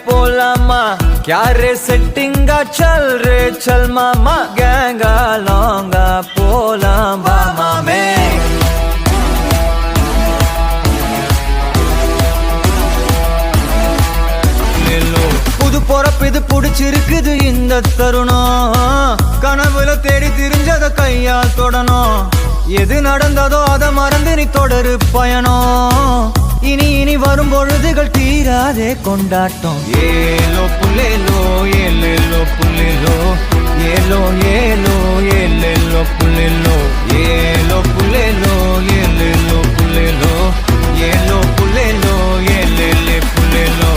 போலாமா क्या रे செட்டிங்கா चल रे चल மாமா கேங்கா லாங்கா போலாம் வா மாமே புது பொறப்பு இது புடிச்சிருக்குது இந்த தருணம் கனவுல தேடி திரிஞ்சத கையால் தொடணும் எது நடந்ததோ அதை மறந்து நீ தொடரு பயணம் இனி இனி வரும் பொழுதுகள் தீராதே கொண்டாட்டம் ஏலோ புல்லேலோ ஏலேலோ புல்லேலோ ஏலோ ஏலோ ஏலேலோ புல்லேலோ ஏலோ புல்லேலோ ஏலேலோ புல்லேலோ ஏலோ புல்லேலோ ஏலேலே புல்லேலோ